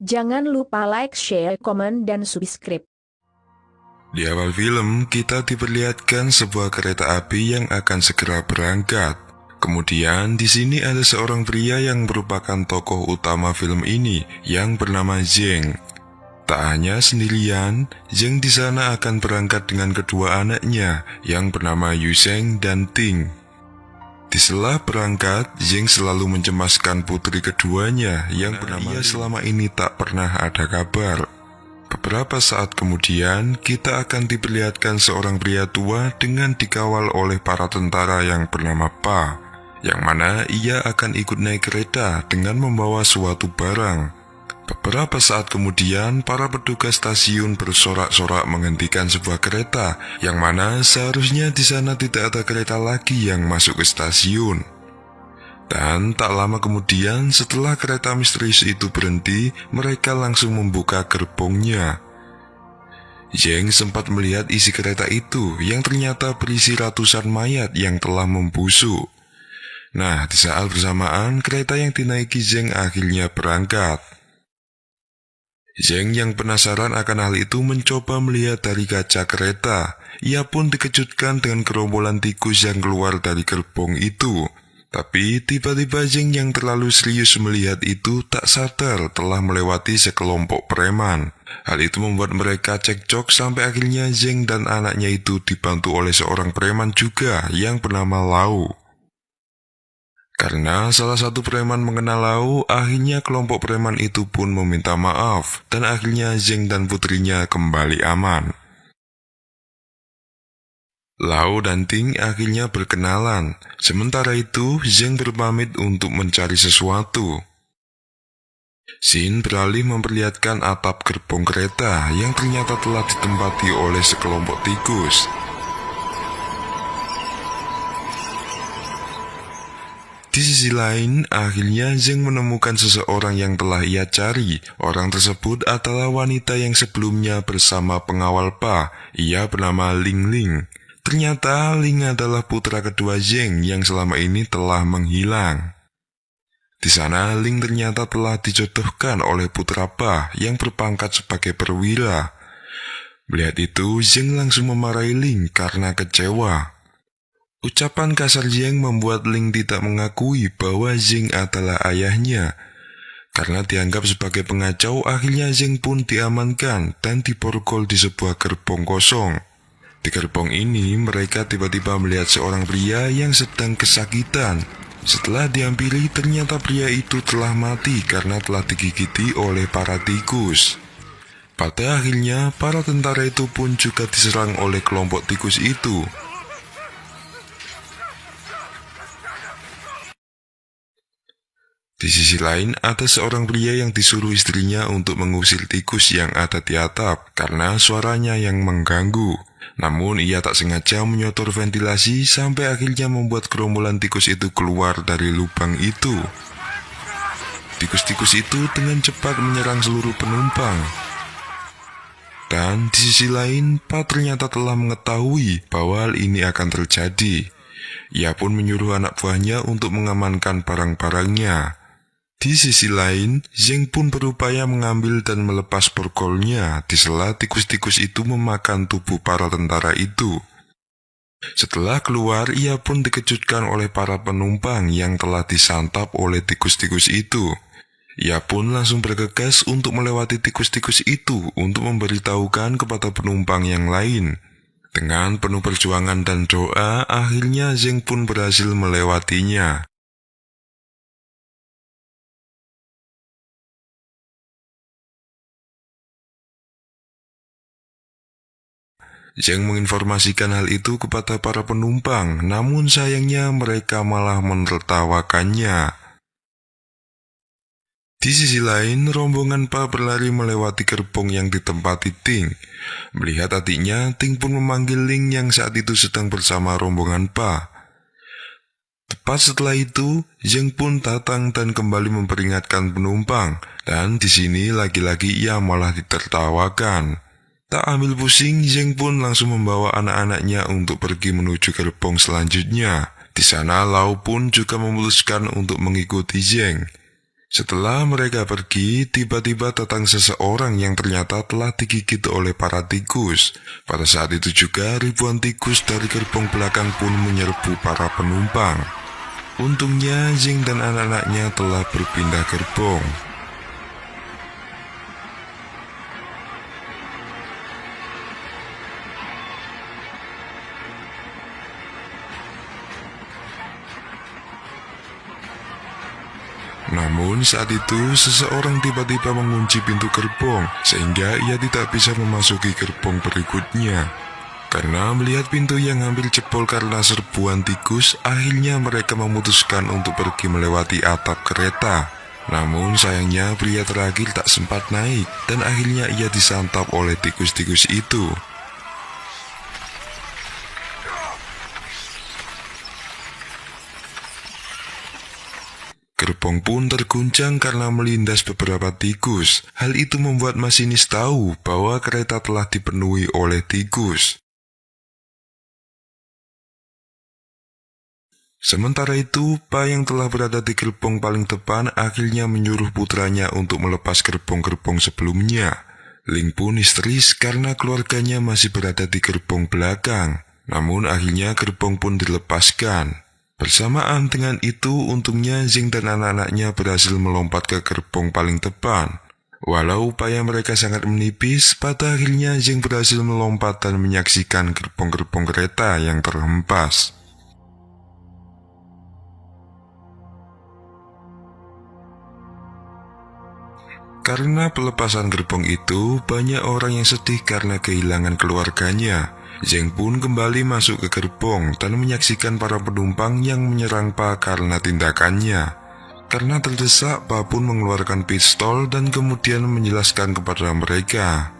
Jangan lupa like, share, komen, dan subscribe. Di awal film, kita diperlihatkan sebuah kereta api yang akan segera berangkat. Kemudian di sini ada seorang pria yang merupakan tokoh utama film ini yang bernama Zheng. Tak hanya sendirian, Zheng di sana akan berangkat dengan kedua anaknya yang bernama Yusheng dan Ting. Di sela berangkat, Zheng selalu mencemaskan putri keduanya yang bernama selama ini tak pernah ada kabar. Beberapa saat kemudian, kita akan diperlihatkan seorang pria tua dengan dikawal oleh para tentara yang bernama Pa, yang mana ia akan ikut naik kereta dengan membawa suatu barang. Beberapa saat kemudian, para petugas stasiun bersorak-sorak menghentikan sebuah kereta, yang mana seharusnya di sana tidak ada kereta lagi yang masuk ke stasiun. Dan tak lama kemudian, setelah kereta misterius itu berhenti, mereka langsung membuka gerbongnya. Zheng sempat melihat isi kereta itu yang ternyata berisi ratusan mayat yang telah membusuk. Nah, di saat bersamaan, kereta yang dinaiki Zheng akhirnya berangkat. Zheng yang penasaran akan hal itu mencoba melihat dari kaca kereta. Ia pun dikejutkan dengan gerombolan tikus yang keluar dari gerbong itu. Tapi tiba-tiba Zheng yang terlalu serius melihat itu tak sadar telah melewati sekelompok preman. Hal itu membuat mereka cekcok sampai akhirnya Zheng dan anaknya itu dibantu oleh seorang preman juga yang bernama Lau. Karena salah satu preman mengenal Lau, akhirnya kelompok preman itu pun meminta maaf dan akhirnya Zheng dan putrinya kembali aman. Lau dan Ting akhirnya berkenalan. Sementara itu, Zheng berpamit untuk mencari sesuatu. Scene beralih memperlihatkan atap gerbong kereta yang ternyata telah ditempati oleh sekelompok tikus. Di sisi lain, akhirnya Zheng menemukan seseorang yang telah ia cari. Orang tersebut adalah wanita yang sebelumnya bersama pengawal Pa. Ia bernama Ling Ling. Ternyata Ling adalah putra kedua Zheng yang selama ini telah menghilang. Di sana Ling ternyata telah dijodohkan oleh putra Pa yang berpangkat sebagai perwira. Melihat itu, Zheng langsung memarahi Ling karena kecewa. Ucapan kasar Zheng membuat Ling tidak mengakui bahwa Zheng adalah ayahnya. Karena dianggap sebagai pengacau, akhirnya Zheng pun diamankan dan diborgol di sebuah gerbong kosong. Di gerbong ini, mereka tiba-tiba melihat seorang pria yang sedang kesakitan. Setelah dihampiri, ternyata pria itu telah mati karena telah digigiti oleh para tikus. Pada akhirnya, para tentara itu pun juga diserang oleh kelompok tikus itu. Di sisi lain, ada seorang pria yang disuruh istrinya untuk mengusir tikus yang ada di atap karena suaranya yang mengganggu. Namun ia tak sengaja menyotor ventilasi sampai akhirnya membuat gerombolan tikus itu keluar dari lubang itu. Tikus-tikus itu dengan cepat menyerang seluruh penumpang. Dan di sisi lain, Pa ternyata telah mengetahui bahwa hal ini akan terjadi. Ia pun menyuruh anak buahnya untuk mengamankan barang-barangnya. Di sisi lain, Zheng pun berupaya mengambil dan melepas borgolnya di sela tikus-tikus itu memakan tubuh para tentara itu. Setelah keluar, ia pun dikejutkan oleh para penumpang yang telah disantap oleh tikus-tikus itu. Ia pun langsung bergegas untuk melewati tikus-tikus itu untuk memberitahukan kepada penumpang yang lain. Dengan penuh perjuangan dan doa, akhirnya Zheng pun berhasil melewatinya. Zheng menginformasikan hal itu kepada para penumpang, namun sayangnya mereka malah menertawakannya. Di sisi lain, rombongan Pa berlari melewati gerbong yang ditempati Ting. Melihat adiknya, Ting pun memanggil Ling yang saat itu sedang bersama rombongan Pa. Tepat setelah itu, Zheng pun datang dan kembali memperingatkan penumpang, dan di sini lagi-lagi ia malah ditertawakan. Tak ambil pusing, Zheng pun langsung membawa anak-anaknya untuk pergi menuju gerbong selanjutnya. Di sana Lau pun juga memutuskan untuk mengikuti Zheng. Setelah mereka pergi, tiba-tiba datang seseorang yang ternyata telah digigit oleh para tikus. Pada saat itu juga ribuan tikus dari gerbong belakang pun menyerbu para penumpang. Untungnya Zeng dan anak-anaknya telah berpindah gerbong. Namun saat itu seseorang tiba-tiba mengunci pintu gerbong sehingga ia tidak bisa memasuki gerbong berikutnya. Karena melihat pintu yang hampir jebol karena serbuan tikus, akhirnya mereka memutuskan untuk pergi melewati atap kereta. Namun sayangnya pria terakhir tak sempat naik dan akhirnya ia disantap oleh tikus-tikus itu. Gerbong pun terguncang karena melindas beberapa tikus. Hal itu membuat masinis tahu bahwa kereta telah dipenuhi oleh tikus. Sementara itu, Pa yang telah berada di gerbong paling depan akhirnya menyuruh putranya untuk melepas gerbong-gerbong sebelumnya. Ling pun histeris karena keluarganya masih berada di gerbong belakang. Namun akhirnya gerbong pun dilepaskan. Bersamaan dengan itu, untungnya Zeng dan anak-anaknya berhasil melompat ke gerbong paling depan. Walau upaya mereka sangat menipis, pada akhirnya Zeng berhasil melompat dan menyaksikan gerbong-gerbong kereta yang terhempas. Karena pelepasan gerbong itu, banyak orang yang sedih karena kehilangan keluarganya. Zeng pun kembali masuk ke gerbong dan menyaksikan para penumpang yang menyerang Pa karena tindakannya. Karena terdesak, Pa pun mengeluarkan pistol dan kemudian menjelaskan kepada mereka.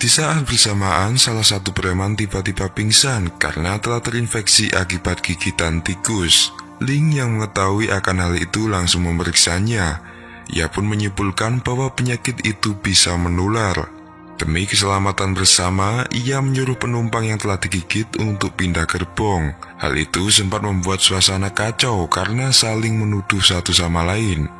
Di saat bersamaan, salah satu preman tiba-tiba pingsan karena telah terinfeksi akibat gigitan tikus. Ling yang mengetahui akan hal itu langsung memeriksanya. Ia pun menyimpulkan bahwa penyakit itu bisa menular. Demi keselamatan bersama, ia menyuruh penumpang yang telah digigit untuk pindah gerbong. Hal itu sempat membuat suasana kacau karena saling menuduh satu sama lain.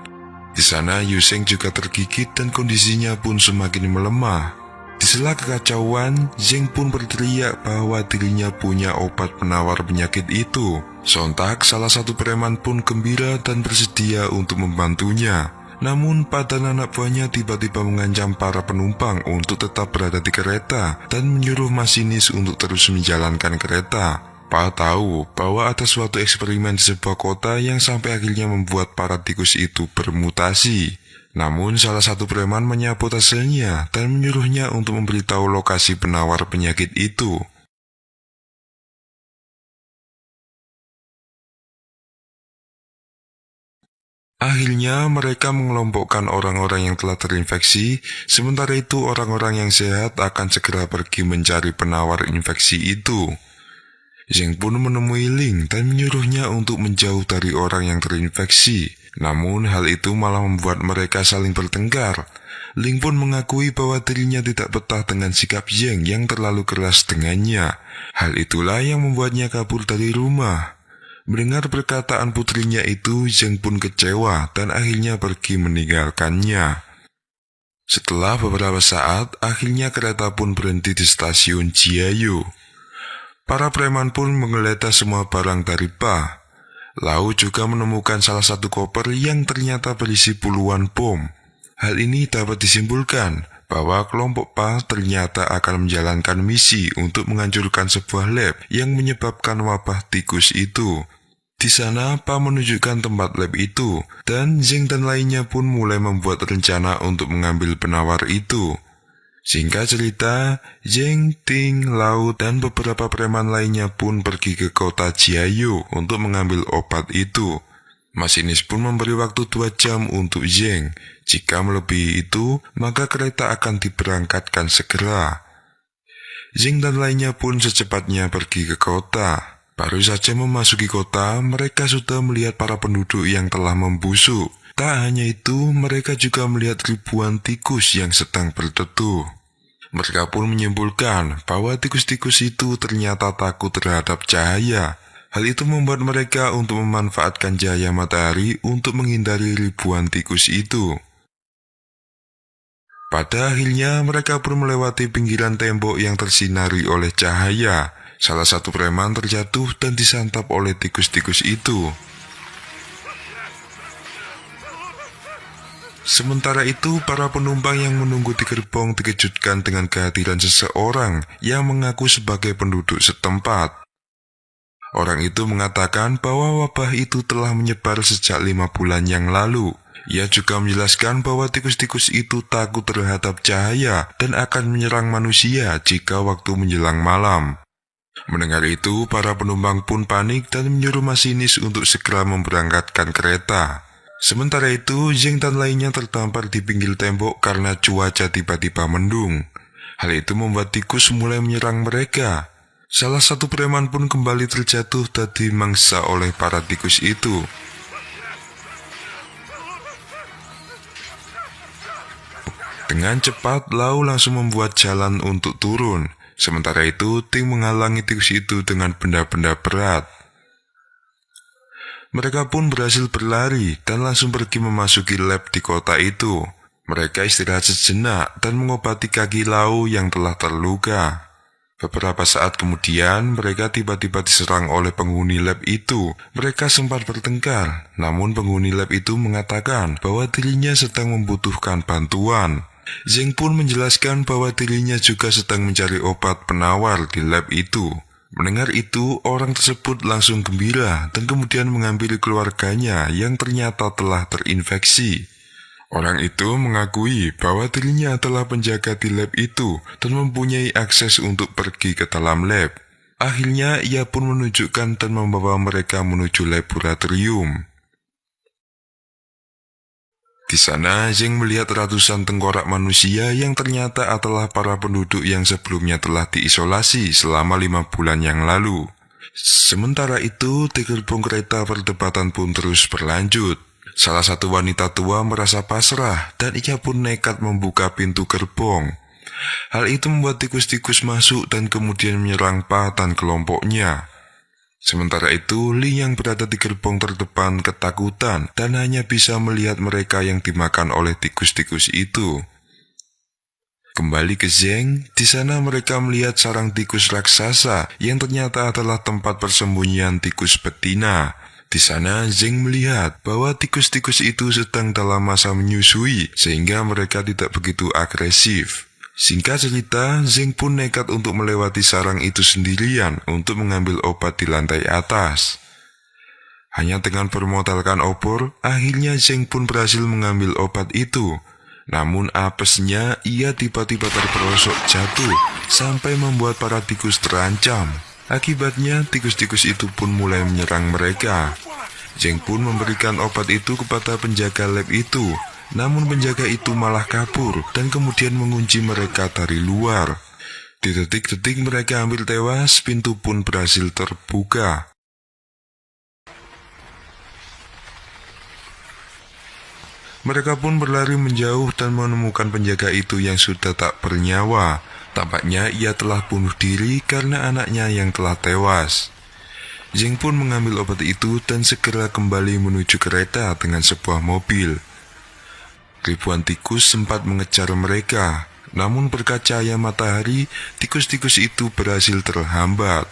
Di sana Yu Sheng juga tergigit dan kondisinya pun semakin melemah. Di sela kekacauan, Zeng pun berteriak bahwa dirinya punya obat penawar penyakit itu. Sontak salah satu preman pun gembira dan bersedia untuk membantunya. Namun Pa dan anak buahnya tiba-tiba mengancam para penumpang untuk tetap berada di kereta dan menyuruh masinis untuk terus menjalankan kereta. Pa tahu bahwa ada suatu eksperimen di sebuah kota yang sampai akhirnya membuat para tikus itu bermutasi. Namun salah satu preman menyabot hasilnya dan menyuruhnya untuk memberitahu lokasi penawar penyakit itu. Akhirnya mereka mengelompokkan orang-orang yang telah terinfeksi, sementara itu orang-orang yang sehat akan segera pergi mencari penawar infeksi itu. Zeng pun menemui Ling dan menyuruhnya untuk menjauh dari orang yang terinfeksi. Namun hal itu malah membuat mereka saling bertengkar. Ling pun mengakui bahwa dirinya tidak betah dengan sikap Zeng yang terlalu keras dengannya. Hal itulah yang membuatnya kabur dari rumah. Mendengar perkataan putrinya itu, Zeng pun kecewa dan akhirnya pergi meninggalkannya. Setelah beberapa saat, akhirnya kereta pun berhenti di stasiun Jiayu. Para preman pun menggeledah semua barang dari Pa. Lau juga menemukan salah satu koper yang ternyata berisi puluhan bom. Hal ini dapat disimpulkan bahwa kelompok Pa ternyata akan menjalankan misi untuk menghancurkan sebuah lab yang menyebabkan wabah tikus itu. Di sana Pa menunjukkan tempat lab itu, dan Zeng dan lainnya pun mulai membuat rencana untuk mengambil penawar itu. Singkat cerita, Zeng, Ting, Lau, dan beberapa preman lainnya pun pergi ke kota Jiayu untuk mengambil obat itu. Masinis pun memberi waktu 2 jam untuk Zeng. Jika melebihi itu, maka kereta akan diberangkatkan segera. Zeng dan lainnya pun secepatnya pergi ke kota. Baru saja memasuki kota, mereka sudah melihat para penduduk yang telah membusuk. Tak hanya itu, mereka juga melihat ribuan tikus yang sedang berteduh. Mereka pun menyimpulkan bahwa tikus-tikus itu ternyata takut terhadap cahaya. Hal itu membuat mereka untuk memanfaatkan cahaya matahari untuk menghindari ribuan tikus itu. Pada akhirnya mereka pun melewati pinggiran tembok yang tersinari oleh cahaya. Salah satu preman terjatuh dan disantap oleh tikus-tikus itu. Sementara itu, para penumpang yang menunggu di gerbong dikejutkan dengan kehadiran seseorang yang mengaku sebagai penduduk setempat. Orang itu mengatakan bahwa wabah itu telah menyebar sejak 5 bulan yang lalu. Ia juga menjelaskan bahwa tikus-tikus itu takut terhadap cahaya dan akan menyerang manusia jika waktu menjelang malam. Mendengar itu, para penumpang pun panik dan menyuruh masinis untuk segera memberangkatkan kereta. Sementara itu, Zeng dan lainnya terdampar di pinggir tembok karena cuaca tiba-tiba mendung. Hal itu membuat tikus mulai menyerang mereka. Salah satu preman pun kembali terjatuh dan dimangsa oleh para tikus itu. Dengan cepat, Lau langsung membuat jalan untuk turun. Sementara itu, Ting menghalangi tikus itu dengan benda-benda berat. Mereka pun berhasil berlari dan langsung pergi memasuki lab di kota itu. Mereka istirahat sejenak dan mengobati kaki Lau yang telah terluka. Beberapa saat kemudian, mereka tiba-tiba diserang oleh penghuni lab itu. Mereka sempat bertengkar, namun penghuni lab itu mengatakan bahwa dirinya sedang membutuhkan bantuan. Zeng pun menjelaskan bahwa dirinya juga sedang mencari obat penawar di lab itu. Mendengar itu, orang tersebut langsung gembira dan kemudian mengambil keluarganya yang ternyata telah terinfeksi. Orang itu mengakui bahwa dirinya adalah penjaga di lab itu dan mempunyai akses untuk pergi ke dalam lab. Akhirnya ia pun menunjukkan dan membawa mereka menuju laboratorium. Di sana, Zeng melihat ratusan tengkorak manusia yang ternyata adalah para penduduk yang sebelumnya telah diisolasi selama 5 bulan yang lalu. Sementara itu, di gerbong kereta perdebatan pun terus berlanjut. Salah satu wanita tua merasa pasrah dan ia pun nekat membuka pintu gerbong. Hal itu membuat tikus-tikus masuk dan kemudian menyerang Pa dan kelompoknya. Sementara itu, Li yang berada di gerbong terdepan ketakutan dan hanya bisa melihat mereka yang dimakan oleh tikus-tikus itu. Kembali ke Zeng, di sana mereka melihat sarang tikus raksasa yang ternyata adalah tempat persembunyian tikus betina. Di sana, Zeng melihat bahwa tikus-tikus itu sedang dalam masa menyusui, sehingga mereka tidak begitu agresif. Singkat cerita, Zeng pun nekat untuk melewati sarang itu sendirian untuk mengambil obat di lantai atas. Hanya dengan bermodalkan obor, akhirnya Zeng pun berhasil mengambil obat itu. Namun apesnya, ia tiba-tiba terperosok jatuh, sampai membuat para tikus terancam. Akibatnya, tikus-tikus itu pun mulai menyerang mereka. Zeng pun memberikan obat itu kepada penjaga lab itu. Namun penjaga itu malah kabur dan kemudian mengunci mereka dari luar. Di detik-detik mereka hampir tewas, pintu pun berhasil terbuka. Mereka pun berlari menjauh dan menemukan penjaga itu yang sudah tak bernyawa. Tampaknya ia telah bunuh diri karena anaknya yang telah tewas. Zeng pun mengambil obat itu dan segera kembali menuju kereta dengan sebuah mobil. Ribuan tikus sempat mengejar mereka, namun berkat cahaya matahari, tikus-tikus itu berhasil terhambat.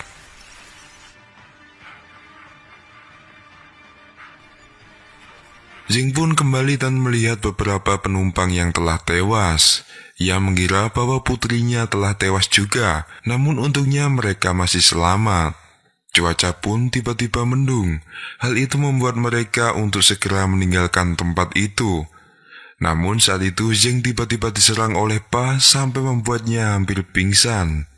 Zeng pun kembali dan melihat beberapa penumpang yang telah tewas. Ia mengira bahwa putrinya telah tewas juga, namun untungnya mereka masih selamat. Cuaca pun tiba-tiba mendung. Hal itu membuat mereka untuk segera meninggalkan tempat itu. Namun saat itu Zeng tiba-tiba diserang oleh Pa sampai membuatnya hampir pingsan.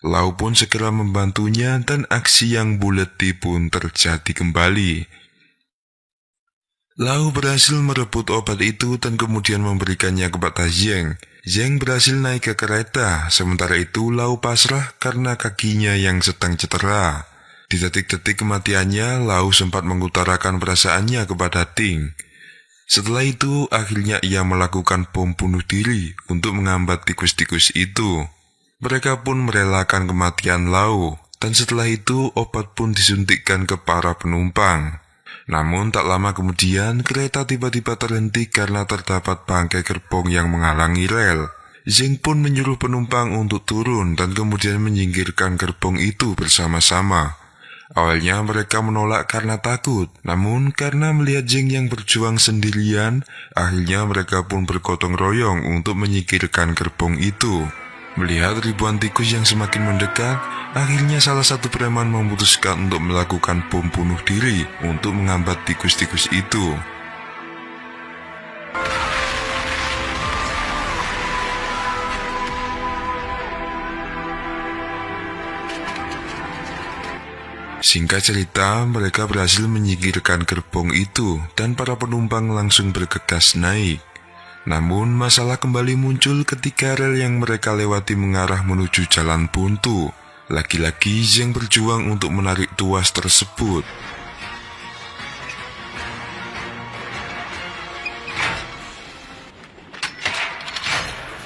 Lau pun segera membantunya dan aksi yang buleti pun terjadi kembali. Lau berhasil merebut obat itu dan kemudian memberikannya kepada Zeng. Zeng berhasil naik ke kereta, sementara itu Lau pasrah karena kakinya yang sedang cedera. Di detik-detik kematiannya, Lau sempat mengutarakan perasaannya kepada Ting. Setelah itu, akhirnya ia melakukan bom bunuh diri untuk menghambat tikus-tikus itu. Mereka pun merelakan kematian Lau, dan setelah itu obat pun disuntikkan ke para penumpang. Namun tak lama kemudian kereta tiba-tiba terhenti karena terdapat bangkai gerbong yang menghalangi rel. Zeng pun menyuruh penumpang untuk turun dan kemudian menyingkirkan gerbong itu bersama-sama. Awalnya mereka menolak karena takut, namun karena melihat Zeng yang berjuang sendirian, akhirnya mereka pun bergotong royong untuk menyingkirkan gerbong itu. Melihat ribuan tikus yang semakin mendekat, akhirnya salah satu preman memutuskan untuk melakukan bom bunuh diri untuk menghambat tikus-tikus itu. Singkat cerita, mereka berhasil menyingkirkan gerbong itu dan para penumpang langsung bergegas naik. Namun masalah kembali muncul ketika rel yang mereka lewati mengarah menuju jalan buntu. Lagi-lagi Zeng berjuang untuk menarik tuas tersebut.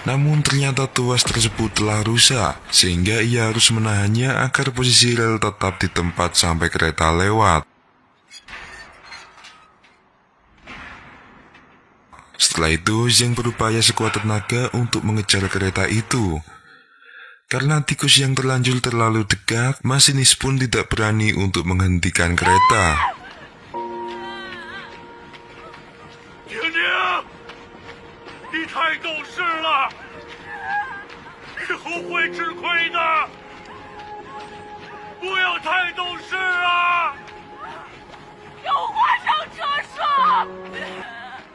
Namun ternyata tuas tersebut telah rusak, sehingga ia harus menahannya agar posisi rel tetap di tempat sampai kereta lewat. Setelah itu, Zeng berupaya sekuat tenaga untuk mengejar kereta itu. Karena tikus yang terlanjur terlalu dekat, masinis pun tidak berani untuk menghentikan kereta.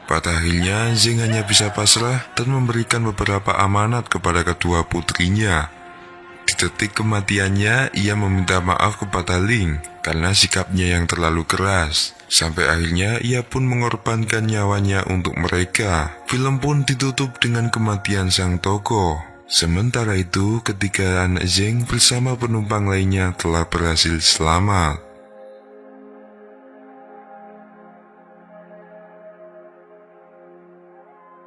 Pada akhirnya, Zeng hanya bisa pasrah dan memberikan beberapa amanat kepada kedua putrinya. Di detik kematiannya, ia meminta maaf kepada Ling karena sikapnya yang terlalu keras. Sampai akhirnya ia pun mengorbankan nyawanya untuk mereka. Film pun ditutup dengan kematian sang tokoh. Sementara itu, ketiga anak Zeng bersama penumpang lainnya telah berhasil selamat.